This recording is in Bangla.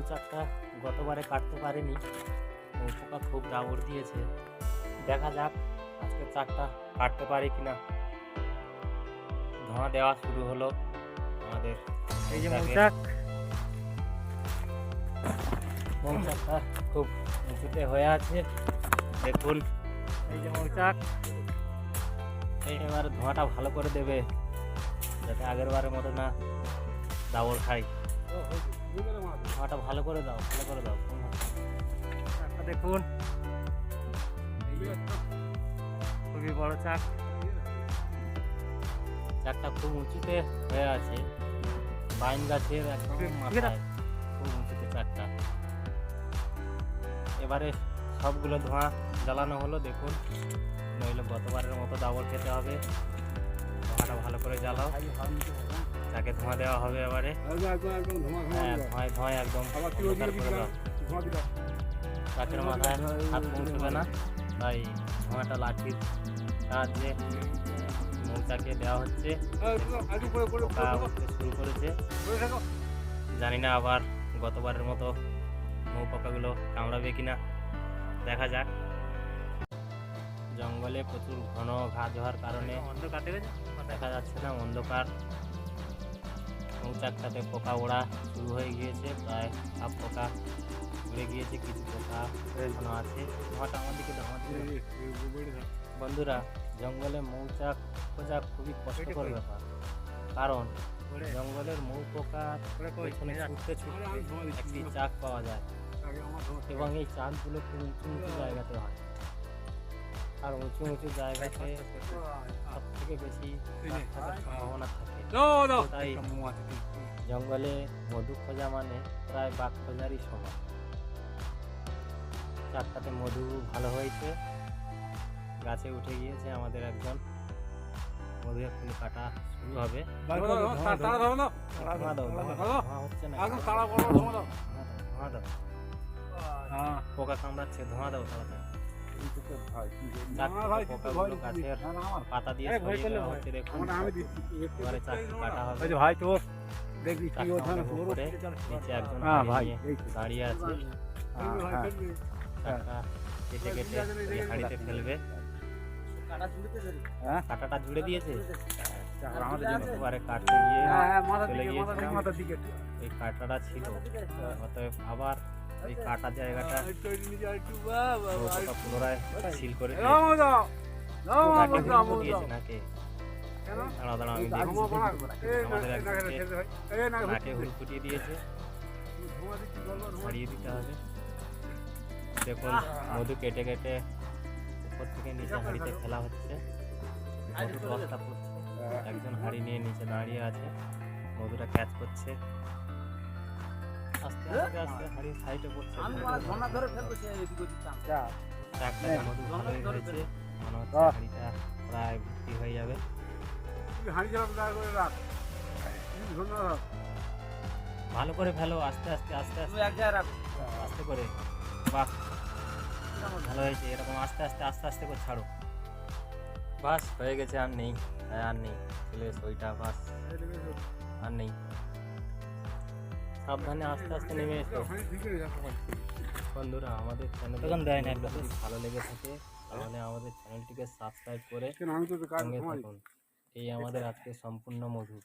মৌচাকটা গতবারে কাটতে পারিনি, পোকা খুব দাবড় দিয়েছে। দেখা যাক আজকে চাকটা কাটতে পারি কিনা। ধোঁয়া দেওয়া শুরু হলো আমাদের। এই যে মৌচাকটা খুব উঁচুতে হয়ে আছে, দেখুন। এই যে মৌচাক, এবার ধোঁয়াটা ভালো করে দেবে যাতে আগের বারের মতো না দাবড় খাই। ধোঁয়াটা ভালো করে দাও, ভালো করে দাও। চাকটা দেখুন, খুবই বড় চাক। চাকটা খুব উঁচুতে হয়ে আছে, বাইন গাছের একদম মাথায়, খুব উঁচুতে চাকটা। এবারে সবগুলো ধোঁয়া জ্বালানো হলো, দেখুন, নইলে গতবারের মতো দাবড় খেতে হবে। ধোঁয়াটা ভালো করে জ্বালাও, চাকে ধোঁয়া দেওয়া হবে এবারে। হ্যাঁ, ধোঁয়ায় একদম অন্ধকার করে দাও। চাকের মাথায় হাত পৌঁছবে না, তাই ধোঁয়াটা লাঠির সাহায্যে মৌচাকে দেওয়া হচ্ছে। পোকা উঠতে শুরু করেছে, জানি না আবার গতবারের মতো মৌ পোকাগুলো কামড়াবে কিনা, দেখা যাক। জঙ্গলে প্রচুর ঘন ঘাস হওয়ার কারণে দেখা যাচ্ছে না, অন্ধকার। মৌচাকটাতে পোকা ওড়া শুরু হয়ে গিয়েছে, প্রায় সব পোকা উড়ে গিয়েছে, কিছু পোকা এখনো আছে। ধোঁয়াটা আমার দিকে বন্ধুরা, জঙ্গলে মৌচাক খোঁজা খুবই কষ্টকর ব্যাপার, কারণ জঙ্গলের মৌ পোকা পেছনে ছুটতে ছুটতে একটি চাক পাওয়া যায়, এবং এই চাকগুলো খুব উঁচু উঁচু জায়গাতে হয়। আর উঁচু উঁচু জায়গাতে সব থেকে বেশি থাকার সম্ভাবনা থাকে। তাই জঙ্গলে মধু খোঁজা মানে প্রায় বাঘ খোঁজারই সমান। চাকটাতে মধু ভালো হয়েছে, গাছে উঠে গিয়েছে আমাদের একজন। মধু এক্ষুনি কাটা শুরু হবে। পোকা কামড়াচ্ছে, ধোঁয়া দাও তাড়াতাড়ি। গাছের পাতা দিয়ে সরিয়ে দেওয়া হচ্ছে, দেখুন। এবারে চাকটি কাটা হবে। নিচে একজন দাঁড়িয়ে আছে, চাকটা কেটে কেটে হাঁড়িতে ফেলবে। কাঁটাটা জুড়ে দিয়েছে, এবারে কাটতে গিয়ে চলে গিয়েছে। এই কাঁটাটা ছিল, অতএব আবার এই কাটা জায়গাটা পুনরায় সিল করে দিয়েছে। নাকে দাঁড়া আমি দেখছি, আমাদের নাকে হুল ফুটিয়ে দিয়েছে, ছাড়িয়ে দিতে হবে। দেখুন, মধু কেটে কেটে উপর থেকে নিচে হাঁড়িতে ফেলা হচ্ছে। মধুর রসটা পড়ছে, একজন হাঁড়ি নিয়ে নিচে দাঁড়িয়ে আছে, মধুটা ক্যাচ করছে। আস্তে আস্তে আস্তে হাঁড়ির সাইডে পড়ছে। চাকটা মধু ভালোই হয়েছে, মনে হচ্ছে হাঁড়িটা প্রায় ভর্তি হয়ে যাবে। ভালো করে ফেলো, আস্তে আস্তে আস্তে আস্তে আস্তে করে। বাহ, ভালো হয়েছে। এরকম আস্তে আস্তে আস্তে আস্তে করে ছাড়ো। বাস হয়ে গেছে, আর নেই, আর নেই। চলে ওইটা, বাস আর নেই। সাবধানে আস্তে আস্তে নেমে এসো। বন্ধুরা, আমাদের চ্যানেল যদি ভালো লেগে থাকে তাহলে আমাদের চ্যানেলটিকে সাবস্ক্রাইব করে সঙ্গে থাকুন। এই আমাদের আজকে সম্পূর্ণ মধু।